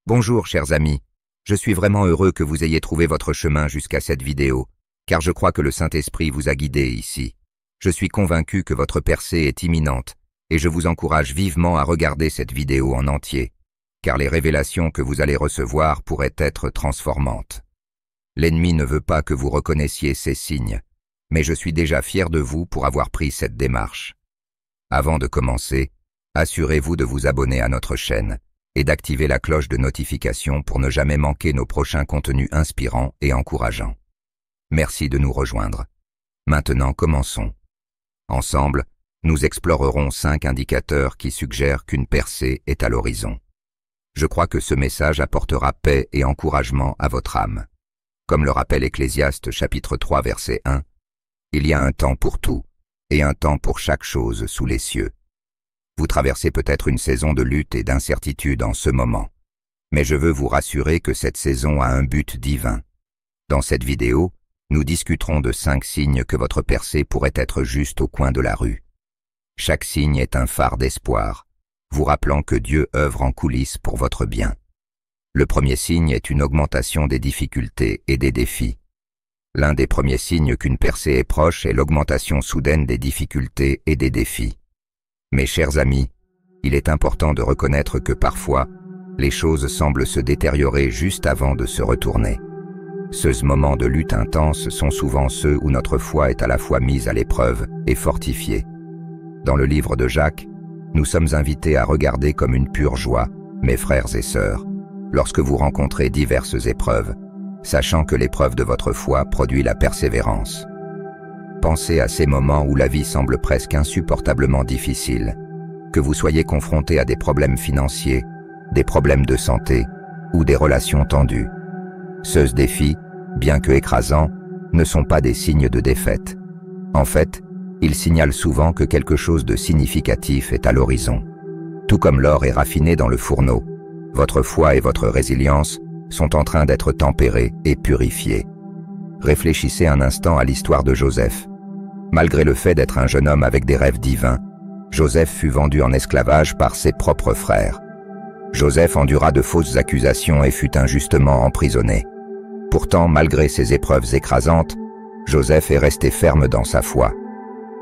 Bonjour chers amis, je suis vraiment heureux que vous ayez trouvé votre chemin jusqu'à cette vidéo, car je crois que le Saint-Esprit vous a guidé ici. Je suis convaincu que votre percée est imminente, et je vous encourage vivement à regarder cette vidéo en entier, car les révélations que vous allez recevoir pourraient être transformantes. L'ennemi ne veut pas que vous reconnaissiez ces signes, mais je suis déjà fier de vous pour avoir pris cette démarche. Avant de commencer, assurez-vous de vous abonner à notre chaîne et d'activer la cloche de notification pour ne jamais manquer nos prochains contenus inspirants et encourageants. Merci de nous rejoindre. Maintenant, commençons. Ensemble, nous explorerons 5 indicateurs qui suggèrent qu'une percée est à l'horizon. Je crois que ce message apportera paix et encouragement à votre âme. Comme le rappelle Ecclésiaste chapitre 3 verset 1, « Il y a un temps pour tout, et un temps pour chaque chose sous les cieux. » Vous traversez peut-être une saison de lutte et d'incertitude en ce moment. Mais je veux vous rassurer que cette saison a un but divin. Dans cette vidéo, nous discuterons de 5 signes que votre percée pourrait être juste au coin de la rue. Chaque signe est un phare d'espoir, vous rappelant que Dieu œuvre en coulisses pour votre bien. Le premier signe est une augmentation des difficultés et des défis. L'un des premiers signes qu'une percée est proche est l'augmentation soudaine des difficultés et des défis. Mes chers amis, il est important de reconnaître que parfois, les choses semblent se détériorer juste avant de se retourner. Ces moments de lutte intense sont souvent ceux où notre foi est à la fois mise à l'épreuve et fortifiée. Dans le livre de Jacques, nous sommes invités à regarder comme une pure joie, mes frères et sœurs, lorsque vous rencontrez diverses épreuves, sachant que l'épreuve de votre foi produit la persévérance. Pensez à ces moments où la vie semble presque insupportablement difficile, que vous soyez confronté à des problèmes financiers, des problèmes de santé ou des relations tendues. Ces défis, bien que écrasants, ne sont pas des signes de défaite. En fait, ils signalent souvent que quelque chose de significatif est à l'horizon. Tout comme l'or est raffiné dans le fourneau, votre foi et votre résilience sont en train d'être tempérées et purifiées. Réfléchissez un instant à l'histoire de Joseph. Malgré le fait d'être un jeune homme avec des rêves divins, Joseph fut vendu en esclavage par ses propres frères. Joseph endura de fausses accusations et fut injustement emprisonné. Pourtant, malgré ces épreuves écrasantes, Joseph est resté ferme dans sa foi.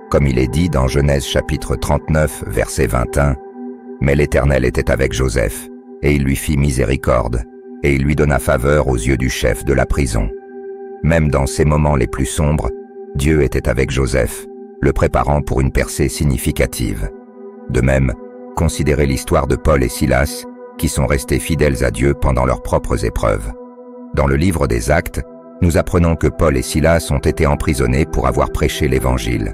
Comme il est dit dans Genèse chapitre 39, verset 21, « Mais l'Éternel était avec Joseph, et il lui fit miséricorde, et il lui donna faveur aux yeux du chef de la prison. » Même dans ces moments les plus sombres, Dieu était avec Joseph, le préparant pour une percée significative. De même, considérez l'histoire de Paul et Silas, qui sont restés fidèles à Dieu pendant leurs propres épreuves. Dans le livre des Actes, nous apprenons que Paul et Silas ont été emprisonnés pour avoir prêché l'Évangile.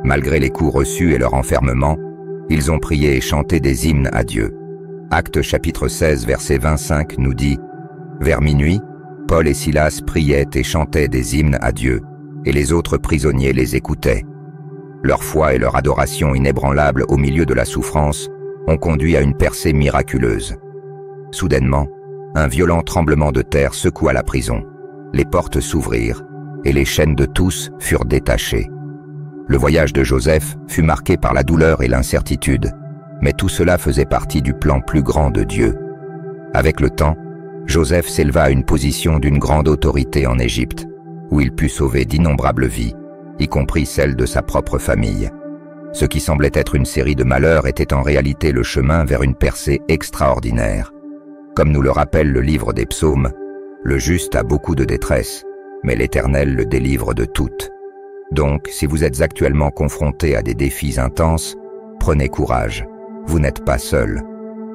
Malgré les coups reçus et leur enfermement, ils ont prié et chanté des hymnes à Dieu. Actes chapitre 16, verset 25 nous dit « Vers minuit, Paul et Silas priaient et chantaient des hymnes à Dieu, et les autres prisonniers les écoutaient. Leur foi et leur adoration inébranlable au milieu de la souffrance ont conduit à une percée miraculeuse. Soudainement, un violent tremblement de terre secoua la prison, les portes s'ouvrirent, et les chaînes de tous furent détachées. Le voyage de Joseph fut marqué par la douleur et l'incertitude, mais tout cela faisait partie du plan plus grand de Dieu. Avec le temps, Joseph s'éleva à une position d'une grande autorité en Égypte, où il put sauver d'innombrables vies, y compris celles de sa propre famille. Ce qui semblait être une série de malheurs était en réalité le chemin vers une percée extraordinaire. Comme nous le rappelle le livre des Psaumes, le juste a beaucoup de détresse, mais l'Éternel le délivre de toutes. Donc, si vous êtes actuellement confronté à des défis intenses, prenez courage, vous n'êtes pas seul.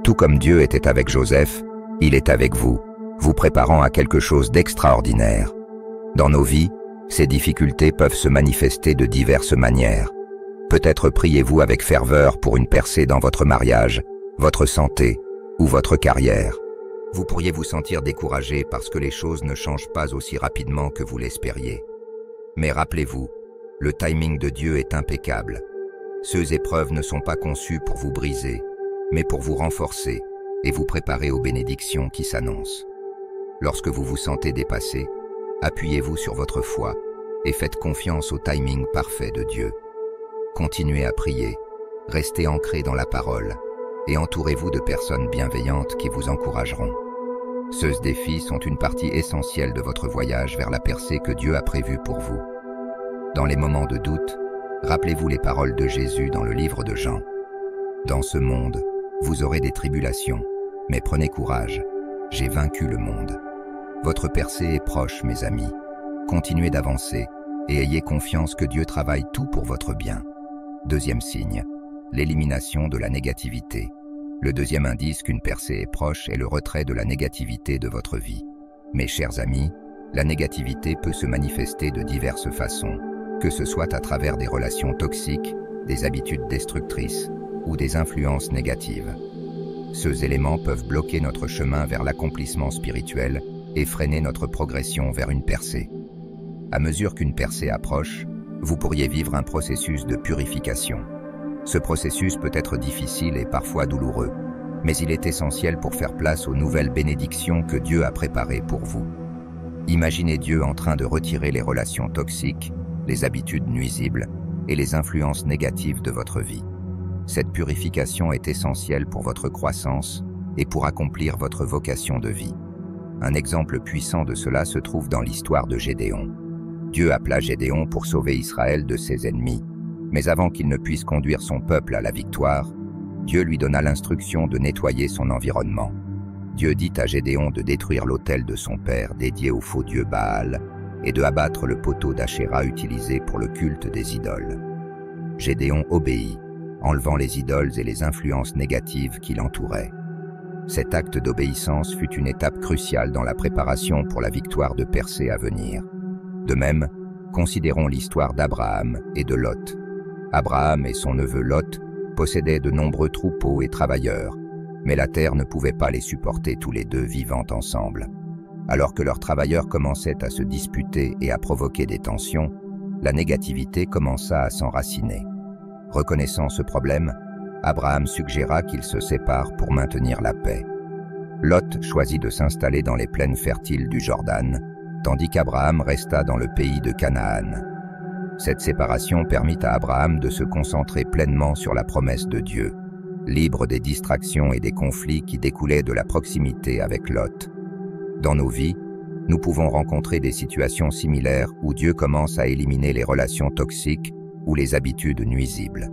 Tout comme Dieu était avec Joseph, il est avec vous, vous préparant à quelque chose d'extraordinaire. Dans nos vies, ces difficultés peuvent se manifester de diverses manières. Peut-être priez-vous avec ferveur pour une percée dans votre mariage, votre santé ou votre carrière. Vous pourriez vous sentir découragé parce que les choses ne changent pas aussi rapidement que vous l'espériez. Mais rappelez-vous, le timing de Dieu est impeccable. Ces épreuves ne sont pas conçues pour vous briser, mais pour vous renforcer et vous préparer aux bénédictions qui s'annoncent. Lorsque vous vous sentez dépassé, appuyez-vous sur votre foi et faites confiance au timing parfait de Dieu. Continuez à prier, restez ancrés dans la parole et entourez-vous de personnes bienveillantes qui vous encourageront. Ces défis sont une partie essentielle de votre voyage vers la percée que Dieu a prévue pour vous. Dans les moments de doute, rappelez-vous les paroles de Jésus dans le livre de Jean. Dans ce monde, vous aurez des tribulations, mais prenez courage, j'ai vaincu le monde. Votre percée est proche, mes amis. Continuez d'avancer et ayez confiance que Dieu travaille tout pour votre bien. Deuxième signe, l'élimination de la négativité. Le deuxième indice qu'une percée est proche est le retrait de la négativité de votre vie. Mes chers amis, la négativité peut se manifester de diverses façons, que ce soit à travers des relations toxiques, des habitudes destructrices ou des influences négatives. Ces éléments peuvent bloquer notre chemin vers l'accomplissement spirituel et freiner notre progression vers une percée. À mesure qu'une percée approche, vous pourriez vivre un processus de purification. Ce processus peut être difficile et parfois douloureux, mais il est essentiel pour faire place aux nouvelles bénédictions que Dieu a préparées pour vous. Imaginez Dieu en train de retirer les relations toxiques, les habitudes nuisibles et les influences négatives de votre vie. Cette purification est essentielle pour votre croissance et pour accomplir votre vocation de vie. Un exemple puissant de cela se trouve dans l'histoire de Gédéon. Dieu appela Gédéon pour sauver Israël de ses ennemis, mais avant qu'il ne puisse conduire son peuple à la victoire, Dieu lui donna l'instruction de nettoyer son environnement. Dieu dit à Gédéon de détruire l'autel de son père dédié au faux dieu Baal et de abattre le poteau d'Achéra utilisé pour le culte des idoles. Gédéon obéit, enlevant les idoles et les influences négatives qui l'entouraient. Cet acte d'obéissance fut une étape cruciale dans la préparation pour la victoire de percée à venir. De même, considérons l'histoire d'Abraham et de Lot. Abraham et son neveu Lot possédaient de nombreux troupeaux et travailleurs, mais la terre ne pouvait pas les supporter tous les deux vivant ensemble. Alors que leurs travailleurs commençaient à se disputer et à provoquer des tensions, la négativité commença à s'enraciner. Reconnaissant ce problème, Abraham suggéra qu'ils se séparent pour maintenir la paix. Lot choisit de s'installer dans les plaines fertiles du Jordan, tandis qu'Abraham resta dans le pays de Canaan. Cette séparation permit à Abraham de se concentrer pleinement sur la promesse de Dieu, libre des distractions et des conflits qui découlaient de la proximité avec Lot. Dans nos vies, nous pouvons rencontrer des situations similaires où Dieu commence à éliminer les relations toxiques ou les habitudes nuisibles.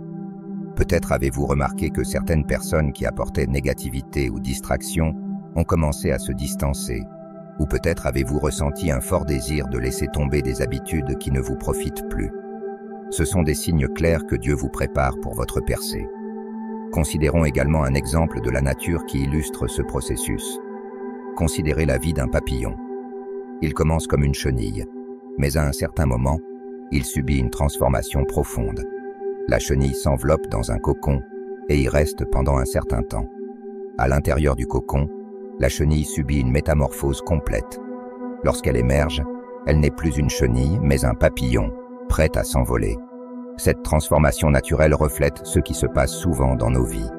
Peut-être avez-vous remarqué que certaines personnes qui apportaient négativité ou distraction ont commencé à se distancer, ou peut-être avez-vous ressenti un fort désir de laisser tomber des habitudes qui ne vous profitent plus. Ce sont des signes clairs que Dieu vous prépare pour votre percée. Considérons également un exemple de la nature qui illustre ce processus. Considérez la vie d'un papillon. Il commence comme une chenille, mais à un certain moment, il subit une transformation profonde. La chenille s'enveloppe dans un cocon et y reste pendant un certain temps. À l'intérieur du cocon, la chenille subit une métamorphose complète. Lorsqu'elle émerge, elle n'est plus une chenille, mais un papillon, prêt à s'envoler. Cette transformation naturelle reflète ce qui se passe souvent dans nos vies.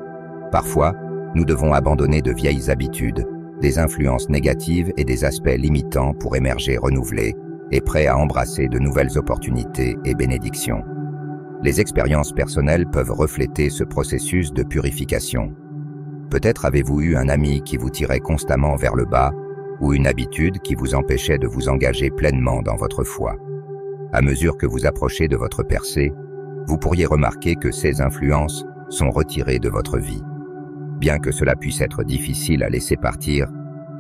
Parfois, nous devons abandonner de vieilles habitudes, des influences négatives et des aspects limitants pour émerger renouvelés et prêts à embrasser de nouvelles opportunités et bénédictions. Les expériences personnelles peuvent refléter ce processus de purification. Peut-être avez-vous eu un ami qui vous tirait constamment vers le bas ou une habitude qui vous empêchait de vous engager pleinement dans votre foi. À mesure que vous approchez de votre percée, vous pourriez remarquer que ces influences sont retirées de votre vie. Bien que cela puisse être difficile à laisser partir,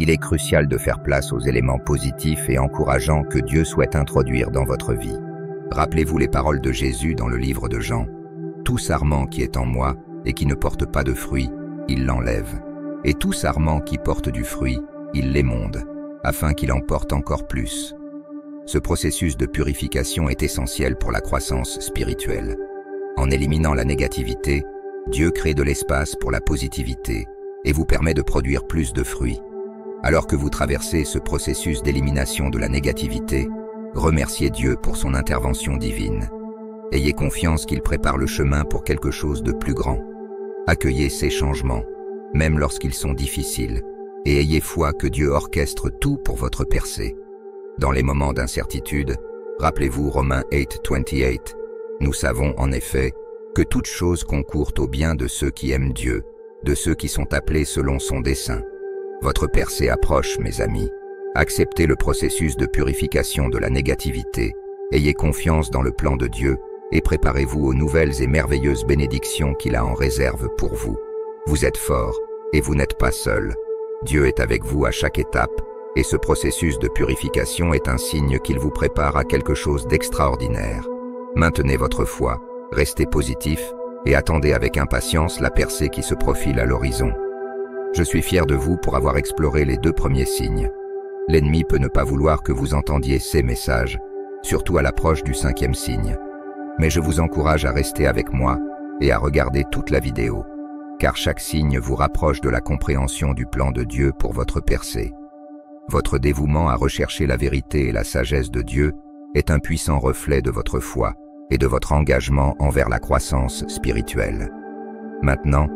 il est crucial de faire place aux éléments positifs et encourageants que Dieu souhaite introduire dans votre vie. Rappelez-vous les paroles de Jésus dans le livre de Jean. « Tout sarment qui est en moi et qui ne porte pas de fruit, il l'enlève. Et tout sarment qui porte du fruit, il l'émonde, afin qu'il en porte encore plus. » Ce processus de purification est essentiel pour la croissance spirituelle. En éliminant la négativité, Dieu crée de l'espace pour la positivité et vous permet de produire plus de fruits. Alors que vous traversez ce processus d'élimination de la négativité, remerciez Dieu pour son intervention divine. Ayez confiance qu'il prépare le chemin pour quelque chose de plus grand. Accueillez ces changements, même lorsqu'ils sont difficiles, et ayez foi que Dieu orchestre tout pour votre percée. Dans les moments d'incertitude, rappelez-vous Romains 8:28. Nous savons en effet que toute chose concourt au bien de ceux qui aiment Dieu, de ceux qui sont appelés selon son dessein. Votre percée approche, mes amis. Acceptez le processus de purification de la négativité, ayez confiance dans le plan de Dieu et préparez-vous aux nouvelles et merveilleuses bénédictions qu'il a en réserve pour vous. Vous êtes fort et vous n'êtes pas seul. Dieu est avec vous à chaque étape et ce processus de purification est un signe qu'il vous prépare à quelque chose d'extraordinaire. Maintenez votre foi, restez positif et attendez avec impatience la percée qui se profile à l'horizon. Je suis fier de vous pour avoir exploré les 2 premiers signes. L'ennemi peut ne pas vouloir que vous entendiez ces messages, surtout à l'approche du 5e signe. Mais je vous encourage à rester avec moi et à regarder toute la vidéo, car chaque signe vous rapproche de la compréhension du plan de Dieu pour votre percée. Votre dévouement à rechercher la vérité et la sagesse de Dieu est un puissant reflet de votre foi et de votre engagement envers la croissance spirituelle. Maintenant,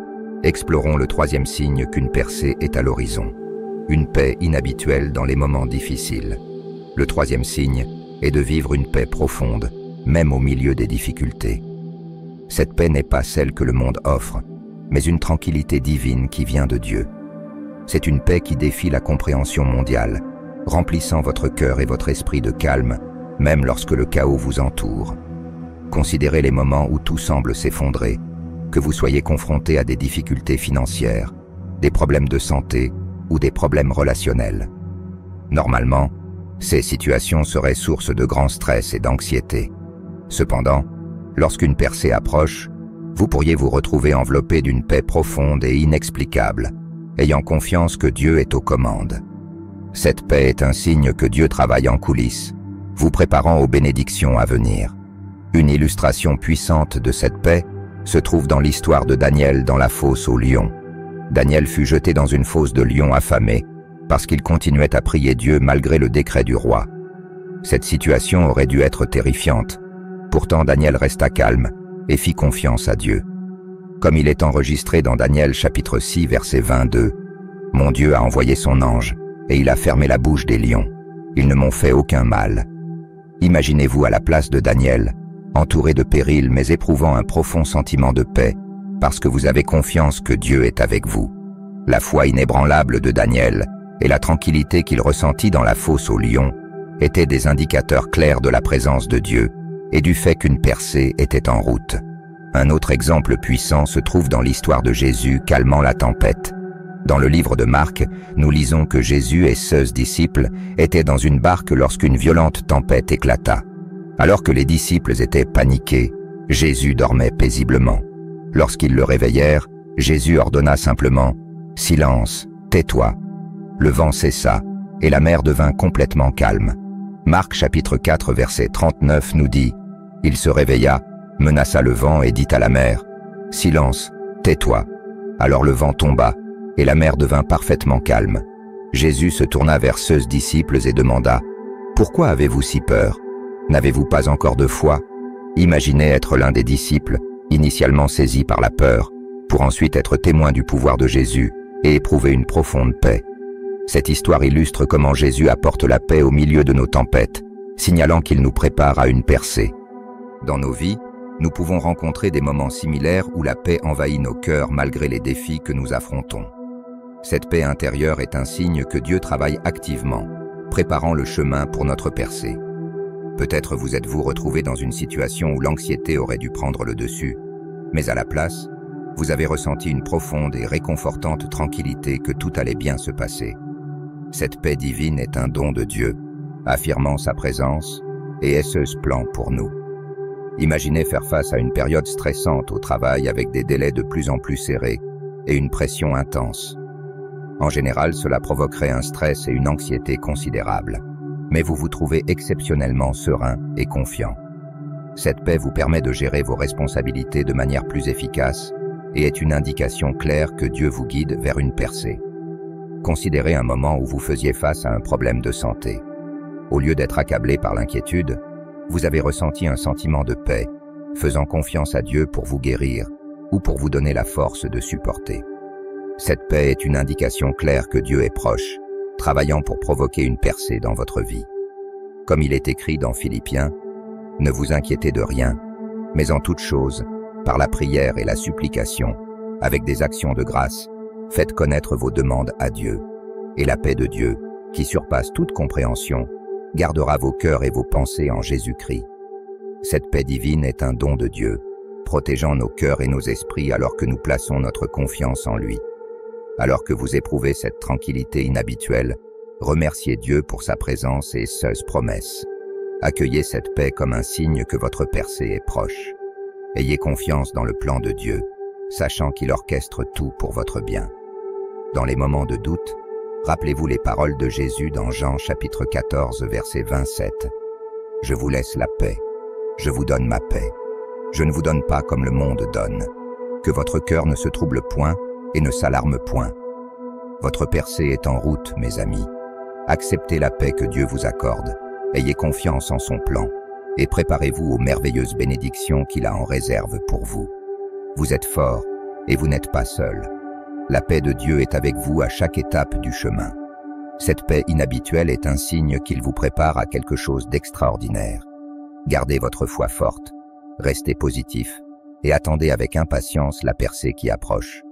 explorons le 3e signe qu'une percée est à l'horizon. Une paix inhabituelle dans les moments difficiles. Le 3e signe est de vivre une paix profonde, même au milieu des difficultés. Cette paix n'est pas celle que le monde offre, mais une tranquillité divine qui vient de Dieu. C'est une paix qui défie la compréhension mondiale, remplissant votre cœur et votre esprit de calme, même lorsque le chaos vous entoure. Considérez les moments où tout semble s'effondrer, que vous soyez confronté à des difficultés financières, des problèmes de santé ou des problèmes relationnels. Normalement, ces situations seraient source de grand stress et d'anxiété. Cependant, lorsqu'une percée approche, vous pourriez vous retrouver enveloppé d'une paix profonde et inexplicable, ayant confiance que Dieu est aux commandes. Cette paix est un signe que Dieu travaille en coulisses, vous préparant aux bénédictions à venir. Une illustration puissante de cette paix se trouve dans l'histoire de Daniel dans la fosse aux lions. Daniel fut jeté dans une fosse de lions affamés parce qu'il continuait à prier Dieu malgré le décret du roi. Cette situation aurait dû être terrifiante. Pourtant Daniel resta calme et fit confiance à Dieu. Comme il est enregistré dans Daniel chapitre 6 verset 22, « Mon Dieu a envoyé son ange, et il a fermé la bouche des lions. Ils ne m'ont fait aucun mal. » Imaginez-vous à la place de Daniel, entouré de périls mais éprouvant un profond sentiment de paix, parce que vous avez confiance que Dieu est avec vous. La foi inébranlable de Daniel et la tranquillité qu'il ressentit dans la fosse aux lions étaient des indicateurs clairs de la présence de Dieu et du fait qu'une percée était en route. Un autre exemple puissant se trouve dans l'histoire de Jésus calmant la tempête. Dans le livre de Marc, nous lisons que Jésus et 16 disciples étaient dans une barque lorsqu'une violente tempête éclata. Alors que les disciples étaient paniqués, Jésus dormait paisiblement. Lorsqu'ils le réveillèrent, Jésus ordonna simplement « Silence, tais-toi ». Le vent cessa et la mer devint complètement calme. Marc chapitre 4 verset 39 nous dit « Il se réveilla, menaça le vent et dit à la mer « Silence, tais-toi ». Alors le vent tomba et la mer devint parfaitement calme. Jésus se tourna vers ceux disciples et demanda « Pourquoi avez-vous si peur ? N'avez-vous pas encore de foi ?» Imaginez être l'un des disciples, initialement saisi par la peur, pour ensuite être témoin du pouvoir de Jésus et éprouver une profonde paix. Cette histoire illustre comment Jésus apporte la paix au milieu de nos tempêtes, signalant qu'il nous prépare à une percée. Dans nos vies, nous pouvons rencontrer des moments similaires où la paix envahit nos cœurs malgré les défis que nous affrontons. Cette paix intérieure est un signe que Dieu travaille activement, préparant le chemin pour notre percée. Peut-être vous êtes-vous retrouvé dans une situation où l'anxiété aurait dû prendre le dessus, mais à la place, vous avez ressenti une profonde et réconfortante tranquillité que tout allait bien se passer. Cette paix divine est un don de Dieu, affirmant sa présence et ce plan pour nous. Imaginez faire face à une période stressante au travail avec des délais de plus en plus serrés et une pression intense. En général, cela provoquerait un stress et une anxiété considérables, mais vous vous trouvez exceptionnellement serein et confiant. Cette paix vous permet de gérer vos responsabilités de manière plus efficace et est une indication claire que Dieu vous guide vers une percée. Considérez un moment où vous faisiez face à un problème de santé. Au lieu d'être accablé par l'inquiétude, vous avez ressenti un sentiment de paix, faisant confiance à Dieu pour vous guérir ou pour vous donner la force de supporter. Cette paix est une indication claire que Dieu est proche, travaillant pour provoquer une percée dans votre vie. Comme il est écrit dans Philippiens, « Ne vous inquiétez de rien, mais en toute chose, par la prière et la supplication, avec des actions de grâce, faites connaître vos demandes à Dieu. Et la paix de Dieu, qui surpasse toute compréhension, gardera vos cœurs et vos pensées en Jésus-Christ. Cette paix divine est un don de Dieu, protégeant nos cœurs et nos esprits alors que nous plaçons notre confiance en lui. Alors que vous éprouvez cette tranquillité inhabituelle, remerciez Dieu pour sa présence et ses promesses. Accueillez cette paix comme un signe que votre percée est proche. Ayez confiance dans le plan de Dieu, sachant qu'il orchestre tout pour votre bien. Dans les moments de doute, rappelez-vous les paroles de Jésus dans Jean chapitre 14, verset 27. « Je vous laisse la paix, je vous donne ma paix. Je ne vous donne pas comme le monde donne. Que votre cœur ne se trouble point et ne s'alarme point. Votre percée est en route, mes amis. Acceptez la paix que Dieu vous accorde. Ayez confiance en son plan et préparez-vous aux merveilleuses bénédictions qu'il a en réserve pour vous. Vous êtes forts et vous n'êtes pas seuls. La paix de Dieu est avec vous à chaque étape du chemin. Cette paix inhabituelle est un signe qu'il vous prépare à quelque chose d'extraordinaire. Gardez votre foi forte, restez positif et attendez avec impatience la percée qui approche.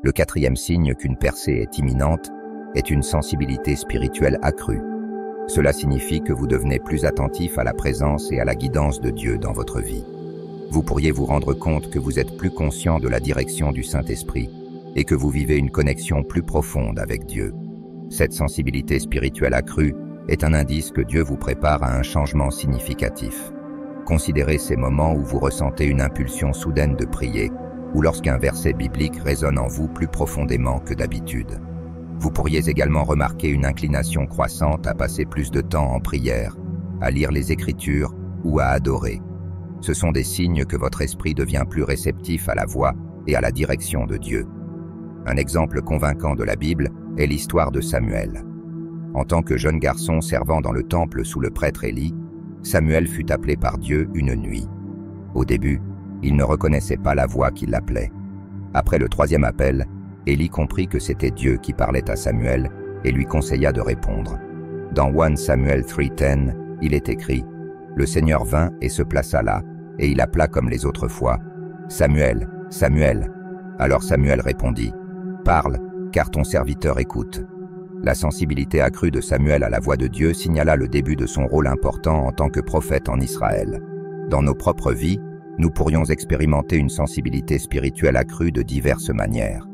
Le quatrième signe qu'une percée est imminente est une sensibilité spirituelle accrue. Cela signifie que vous devenez plus attentif à la présence et à la guidance de Dieu dans votre vie. Vous pourriez vous rendre compte que vous êtes plus conscient de la direction du Saint-Esprit et que vous vivez une connexion plus profonde avec Dieu. Cette sensibilité spirituelle accrue est un indice que Dieu vous prépare à un changement significatif. Considérez ces moments où vous ressentez une impulsion soudaine de prier ou lorsqu'un verset biblique résonne en vous plus profondément que d'habitude. Vous pourriez également remarquer une inclination croissante à passer plus de temps en prière, à lire les Écritures ou à adorer. Ce sont des signes que votre esprit devient plus réceptif à la voix et à la direction de Dieu. Un exemple convaincant de la Bible est l'histoire de Samuel. En tant que jeune garçon servant dans le temple sous le prêtre Élie, Samuel fut appelé par Dieu une nuit. Au début, il ne reconnaissait pas la voix qui l'appelait. Après le troisième appel, Élie comprit que c'était Dieu qui parlait à Samuel et lui conseilla de répondre. Dans 1 Samuel 3:10, il est écrit « Le Seigneur vint et se plaça là, et il appela comme les autres fois « Samuel, Samuel !» Alors Samuel répondit « Parle, car ton serviteur écoute. » La sensibilité accrue de Samuel à la voix de Dieu signala le début de son rôle important en tant que prophète en Israël. Dans nos propres vies, nous pourrions expérimenter une sensibilité spirituelle accrue de diverses manières.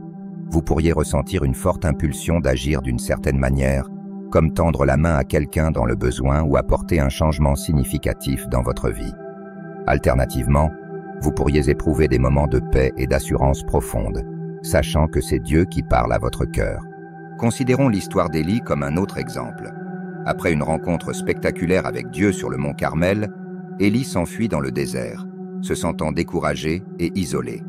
Vous pourriez ressentir une forte impulsion d'agir d'une certaine manière, comme tendre la main à quelqu'un dans le besoin ou apporter un changement significatif dans votre vie. Alternativement, vous pourriez éprouver des moments de paix et d'assurance profonde, sachant que c'est Dieu qui parle à votre cœur. Considérons l'histoire d'Élie comme un autre exemple. Après une rencontre spectaculaire avec Dieu sur le mont Carmel, Élie s'enfuit dans le désert, se sentant découragé et isolé.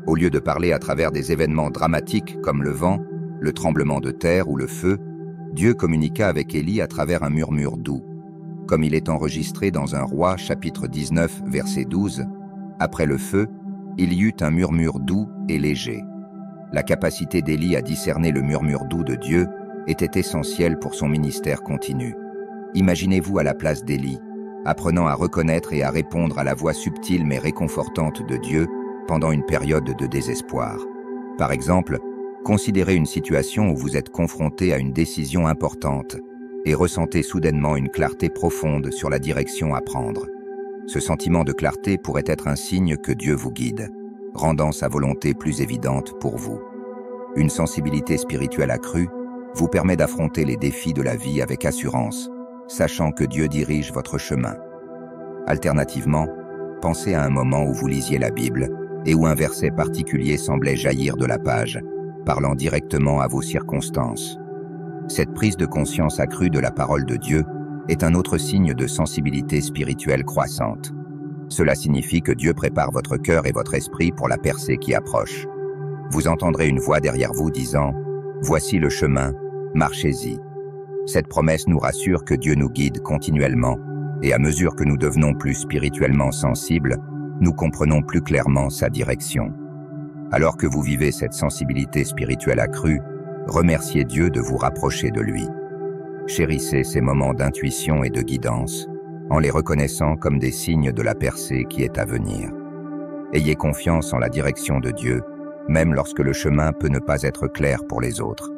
Au lieu de parler à travers des événements dramatiques comme le vent, le tremblement de terre ou le feu, Dieu communiqua avec Élie à travers un murmure doux. Comme il est enregistré dans 1 Roi chapitre 19 verset 12, « Après le feu, il y eut un murmure doux et léger ». La capacité d'Élie à discerner le murmure doux de Dieu était essentielle pour son ministère continu. Imaginez-vous à la place d'Élie, apprenant à reconnaître et à répondre à la voix subtile mais réconfortante de Dieu pendant une période de désespoir. Par exemple, considérez une situation où vous êtes confronté à une décision importante et ressentez soudainement une clarté profonde sur la direction à prendre. Ce sentiment de clarté pourrait être un signe que Dieu vous guide, rendant sa volonté plus évidente pour vous. Une sensibilité spirituelle accrue vous permet d'affronter les défis de la vie avec assurance, sachant que Dieu dirige votre chemin. Alternativement, pensez à un moment où vous lisiez la Bible et où un verset particulier semblait jaillir de la page, parlant directement à vos circonstances. Cette prise de conscience accrue de la parole de Dieu est un autre signe de sensibilité spirituelle croissante. Cela signifie que Dieu prépare votre cœur et votre esprit pour la percée qui approche. Vous entendrez une voix derrière vous disant « Voici le chemin, marchez-y ». Cette promesse nous rassure que Dieu nous guide continuellement, et à mesure que nous devenons plus spirituellement sensibles, nous comprenons plus clairement sa direction. Alors que vous vivez cette sensibilité spirituelle accrue, remerciez Dieu de vous rapprocher de lui. Chérissez ces moments d'intuition et de guidance, en les reconnaissant comme des signes de la percée qui est à venir. Ayez confiance en la direction de Dieu, même lorsque le chemin peut ne pas être clair pour les autres.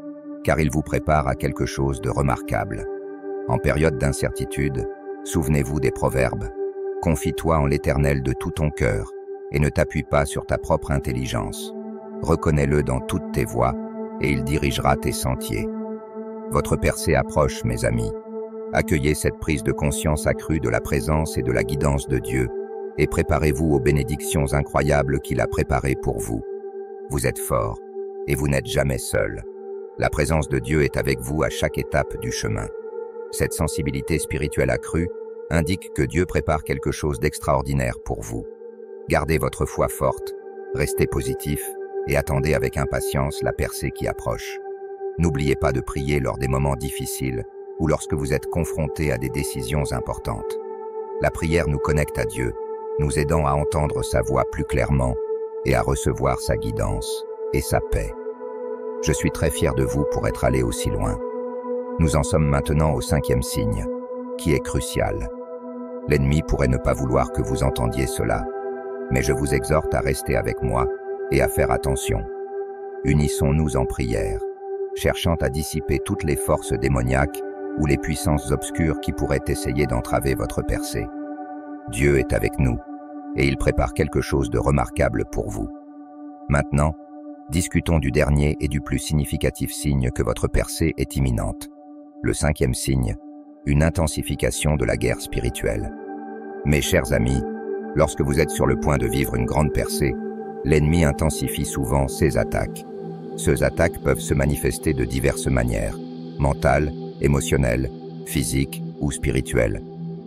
car il vous prépare à quelque chose de remarquable. En période d'incertitude, souvenez-vous des proverbes. Confie-toi en l'Éternel de tout ton cœur, et ne t'appuie pas sur ta propre intelligence. Reconnais-le dans toutes tes voies, et il dirigera tes sentiers. Votre percée approche, mes amis. Accueillez cette prise de conscience accrue de la présence et de la guidance de Dieu, et préparez-vous aux bénédictions incroyables qu'il a préparées pour vous. Vous êtes forts, et vous n'êtes jamais seul. La présence de Dieu est avec vous à chaque étape du chemin. Cette sensibilité spirituelle accrue indique que Dieu prépare quelque chose d'extraordinaire pour vous. Gardez votre foi forte, restez positif et attendez avec impatience la percée qui approche. N'oubliez pas de prier lors des moments difficiles ou lorsque vous êtes confronté à des décisions importantes. La prière nous connecte à Dieu, nous aidant à entendre sa voix plus clairement et à recevoir sa guidance et sa paix. Je suis très fier de vous pour être allé aussi loin. Nous en sommes maintenant au 5e signe, qui est crucial. L'ennemi pourrait ne pas vouloir que vous entendiez cela, mais je vous exhorte à rester avec moi et à faire attention. Unissons-nous en prière, cherchant à dissiper toutes les forces démoniaques ou les puissances obscures qui pourraient essayer d'entraver votre percée. Dieu est avec nous, et il prépare quelque chose de remarquable pour vous. Maintenant, discutons du dernier et du plus significatif signe que votre percée est imminente. Le 5e signe, une intensification de la guerre spirituelle. Mes chers amis, lorsque vous êtes sur le point de vivre une grande percée, l'ennemi intensifie souvent ses attaques. Ces attaques peuvent se manifester de diverses manières, mentales, émotionnelles, physiques ou spirituelles.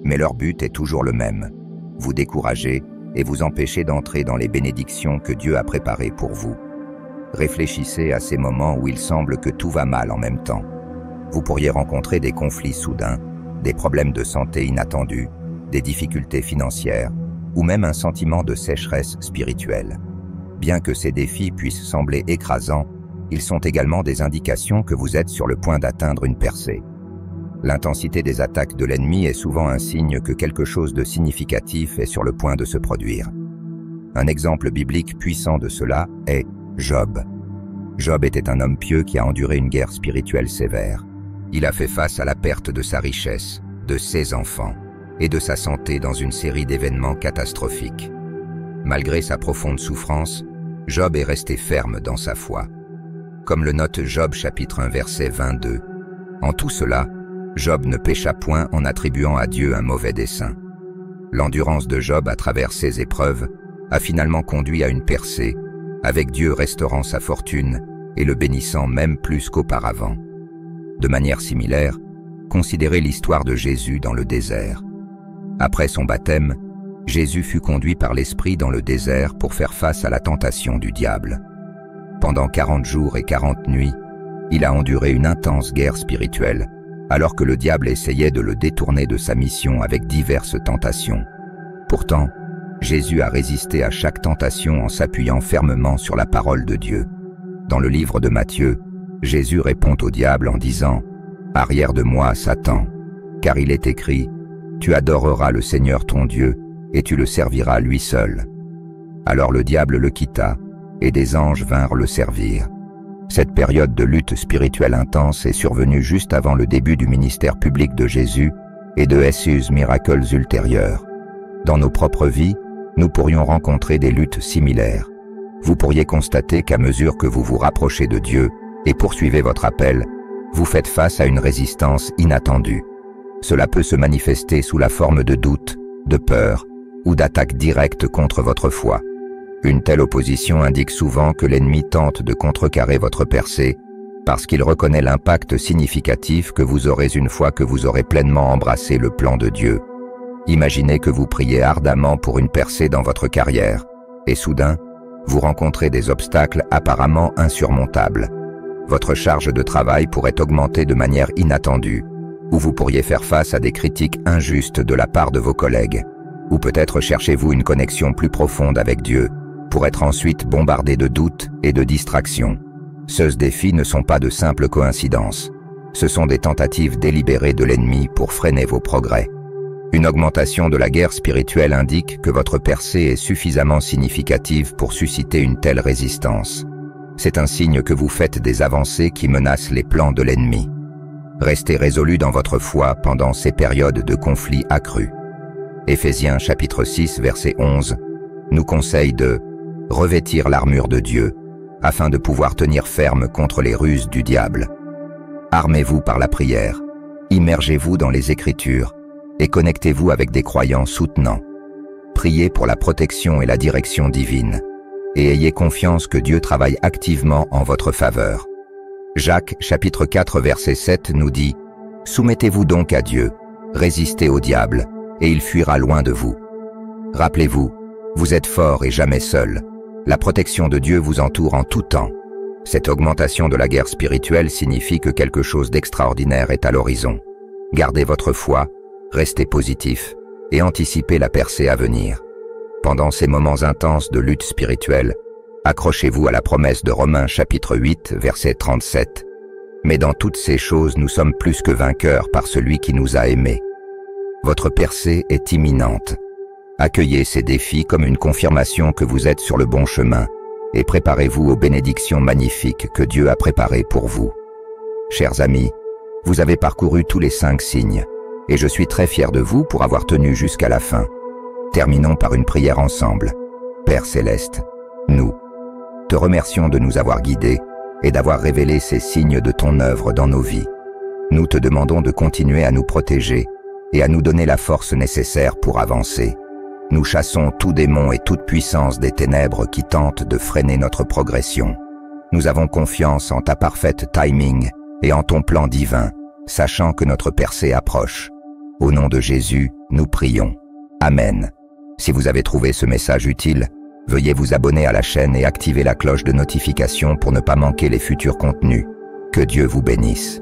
Mais leur but est toujours le même, vous décourager et vous empêcher d'entrer dans les bénédictions que Dieu a préparées pour vous. Réfléchissez à ces moments où il semble que tout va mal en même temps. Vous pourriez rencontrer des conflits soudains, des problèmes de santé inattendus, des difficultés financières, ou même un sentiment de sécheresse spirituelle. Bien que ces défis puissent sembler écrasants, ils sont également des indications que vous êtes sur le point d'atteindre une percée. L'intensité des attaques de l'ennemi est souvent un signe que quelque chose de significatif est sur le point de se produire. Un exemple biblique puissant de cela est Job. Job était un homme pieux qui a enduré une guerre spirituelle sévère. Il a fait face à la perte de sa richesse, de ses enfants et de sa santé dans une série d'événements catastrophiques. Malgré sa profonde souffrance, Job est resté ferme dans sa foi. Comme le note Job chapitre 1 verset 22. En tout cela, Job ne pécha point en attribuant à Dieu un mauvais dessein. L'endurance de Job à travers ces épreuves a finalement conduit à une percée, avec Dieu restaurant sa fortune et le bénissant même plus qu'auparavant. De manière similaire, considérez l'histoire de Jésus dans le désert. Après son baptême, Jésus fut conduit par l'Esprit dans le désert pour faire face à la tentation du diable. Pendant 40 jours et 40 nuits, il a enduré une intense guerre spirituelle, alors que le diable essayait de le détourner de sa mission avec diverses tentations. Pourtant, Jésus a résisté à chaque tentation en s'appuyant fermement sur la parole de Dieu. Dans le livre de Matthieu, Jésus répond au diable en disant « Arrière de moi, Satan, car il est écrit « Tu adoreras le Seigneur ton Dieu, et tu le serviras lui seul. » Alors le diable le quitta, et des anges vinrent le servir. Cette période de lutte spirituelle intense est survenue juste avant le début du ministère public de Jésus et de ses miracles ultérieurs. Dans nos propres vies, nous pourrions rencontrer des luttes similaires. Vous pourriez constater qu'à mesure que vous vous rapprochez de Dieu et poursuivez votre appel, vous faites face à une résistance inattendue. Cela peut se manifester sous la forme de doutes, de peur ou d'attaques directes contre votre foi. Une telle opposition indique souvent que l'ennemi tente de contrecarrer votre percée parce qu'il reconnaît l'impact significatif que vous aurez une fois que vous aurez pleinement embrassé le plan de Dieu. Imaginez que vous priez ardemment pour une percée dans votre carrière, et soudain, vous rencontrez des obstacles apparemment insurmontables. Votre charge de travail pourrait augmenter de manière inattendue, ou vous pourriez faire face à des critiques injustes de la part de vos collègues, ou peut-être cherchez-vous une connexion plus profonde avec Dieu, pour être ensuite bombardé de doutes et de distractions. Ces défis ne sont pas de simples coïncidences. Ce sont des tentatives délibérées de l'ennemi pour freiner vos progrès. Une augmentation de la guerre spirituelle indique que votre percée est suffisamment significative pour susciter une telle résistance. C'est un signe que vous faites des avancées qui menacent les plans de l'ennemi. Restez résolus dans votre foi pendant ces périodes de conflits accrus. Éphésiens chapitre 6 verset 11 nous conseille de revêtir l'armure de Dieu afin de pouvoir tenir ferme contre les ruses du diable. Armez-vous par la prière, immergez-vous dans les Écritures et connectez-vous avec des croyants soutenants. Priez pour la protection et la direction divine et ayez confiance que Dieu travaille activement en votre faveur. Jacques chapitre 4 verset 7 nous dit « Soumettez-vous donc à Dieu, résistez au diable, et il fuira loin de vous. Rappelez-vous, vous êtes fort et jamais seul. La protection de Dieu vous entoure en tout temps. Cette augmentation de la guerre spirituelle signifie que quelque chose d'extraordinaire est à l'horizon. Gardez votre foi, restez positif et anticipez la percée à venir. Pendant ces moments intenses de lutte spirituelle, accrochez-vous à la promesse de Romains chapitre 8, verset 37. Mais dans toutes ces choses, nous sommes plus que vainqueurs par celui qui nous a aimés. Votre percée est imminente. Accueillez ces défis comme une confirmation que vous êtes sur le bon chemin et préparez-vous aux bénédictions magnifiques que Dieu a préparées pour vous. Chers amis, vous avez parcouru tous les 5 signes et je suis très fier de vous pour avoir tenu jusqu'à la fin. Terminons par une prière ensemble. Père Céleste, nous te remercions de nous avoir guidés et d'avoir révélé ces signes de ton œuvre dans nos vies. Nous te demandons de continuer à nous protéger et à nous donner la force nécessaire pour avancer. Nous chassons tout démon et toute puissance des ténèbres qui tentent de freiner notre progression. Nous avons confiance en ta parfaite timing et en ton plan divin, sachant que notre percée approche. Au nom de Jésus, nous prions. Amen. Si vous avez trouvé ce message utile, veuillez vous abonner à la chaîne et activer la cloche de notification pour ne pas manquer les futurs contenus. Que Dieu vous bénisse.